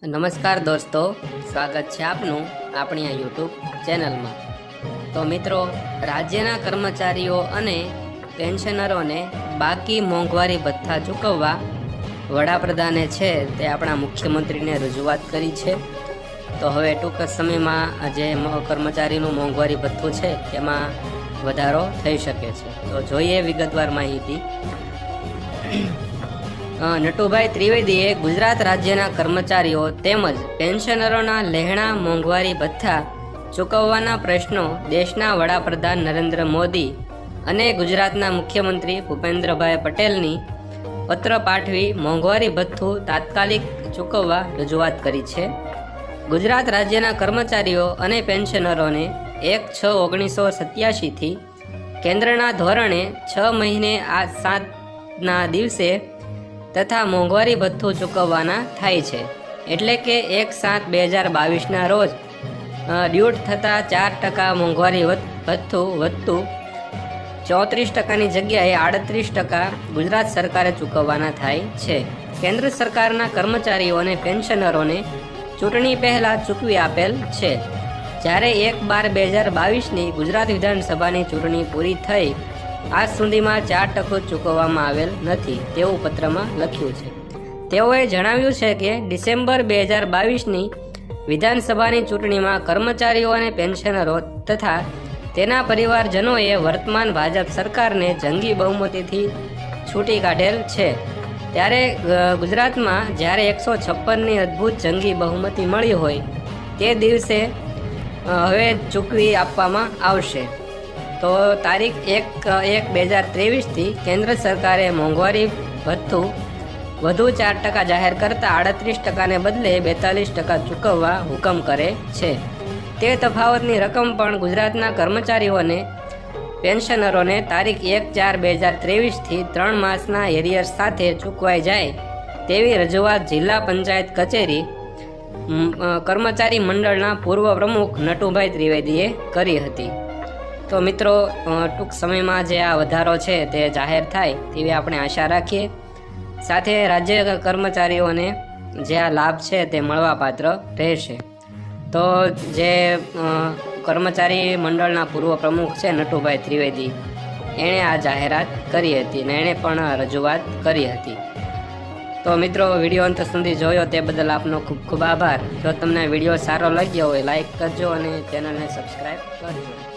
નમસ્કાર દોસ્તો, સ્વાગત છે આપનું આપણી આ યુટ્યુબ ચેનલમાં। તો મિત્રો, રાજ્યના કર્મચારીઓ અને પેન્શનરોને બાકી મોંઘવારી ભથ્થા ચૂકવવા વડાપ્રધાને છે તે આપણા મુખ્યમંત્રીને રજૂઆત કરી છે। તો હવે ટૂંક જ સમયમાં જે કર્મચારીનું મોંઘવારી ભથ્થું છે તેમાં વધારો થઈ શકે છે। તો જોઈએ વિગતવાર માહિતી। નટુભાઈ ત્રિવેદીએ ગુજરાત રાજ્યના કર્મચારીઓ તેમજ પેન્શનરોના લહેણા મોંઘવારી ભથ્થા ચૂકવવાના પ્રશ્નો દેશના વડાપ્રધાન નરેન્દ્ર મોદી અને ગુજરાતના મુખ્યમંત્રી ભૂપેન્દ્રભાઈ પટેલની પત્ર પાઠવી મોંઘવારી ભથ્થું તાત્કાલિક ચૂકવવા રજૂઆત કરી છે। ગુજરાત રાજ્યના કર્મચારીઓ અને પેન્શનરોને 1/6/1987થી કેન્દ્રના ધોરણે 6 મહિને 7ના દિવસે તથા મોંઘવારી ભથ્થું ચૂકવવાના થાય છે। એટલે કે 1/7/2022ના રોજ ડ્યુટ થતાં 4% મોંઘવારી ભથ્થું વધતું 34%ની જગ્યાએ 38% ગુજરાત સરકારે ચૂકવવાના થાય છે। કેન્દ્ર સરકારના કર્મચારીઓ અને પેન્શનરોને ચૂંટણી પહેલાં ચૂકવી આપેલ છે, જ્યારે 1/12/2022ની ગુજરાત વિધાનસભાની ચૂંટણી પૂરી થઈ આજ સુધીમાં 4% ચૂકવવામાં આવેલ નથી તેવું પત્રમાં લખ્યું છે। તેઓએ જણાવ્યું છે કે ડિસેમ્બર 2022ની વિધાનસભાની ચૂંટણીમાં કર્મચારીઓ અને પેન્શનરો તથા તેના પરિવારજનોએ વર્તમાન ભાજપ સરકારને જંગી બહુમતીથી છૂટી કાઢેલ છે, ત્યારે ગુજરાતમાં જ્યારે 156ની અદ્ભુત જંગી બહુમતી મળી હોય તે દિવસે હવે ચૂકવી આપવામાં આવશે। તો તારીખ 1/1/2023થી કેન્દ્ર સરકારે મોંઘવારી ભથ્થું વધુ 4% જાહેર કરતાં 38%ને બદલે 42% ચૂકવવા હુકમ કરે છે। તે તફાવતની રકમ પણ ગુજરાતના કર્મચારીઓને પેન્શનરોને તારીખ 1/4/2023થી 3 માસના એરિયર્સ સાથે ચૂકવાઈ જાય તેવી રજૂઆત જિલ્લા પંચાયત કચેરી કર્મચારી મંડળના પૂર્વ પ્રમુખ નટુભાઈ ત્રિવેદીએ કરી હતી। તો મિત્રો, ટૂંક સમયમાં જે આ વધારો છે તે જાહેર થાય તેવી આપણે આશા રાખીએ। સાથે રાજ્ય કર્મચારીઓને જે આ લાભ છે તે મળવાપાત્ર રહેશે। તો જે કર્મચારી મંડળના પૂર્વ પ્રમુખ છે નટુભાઈ ત્રિવેદી, એણે આ જાહેરાત કરી હતી અને એણે પણ રજૂઆત કરી હતી। તો મિત્રો, વિડીયો અંત સુધી જોયો તે બદલ આપનો ખૂબ ખૂબ આભાર। જો તમને વિડીયો સારો લાગ્યો હોય લાઈક કરજો અને ચેનલને સબસ્ક્રાઈબ કરજો।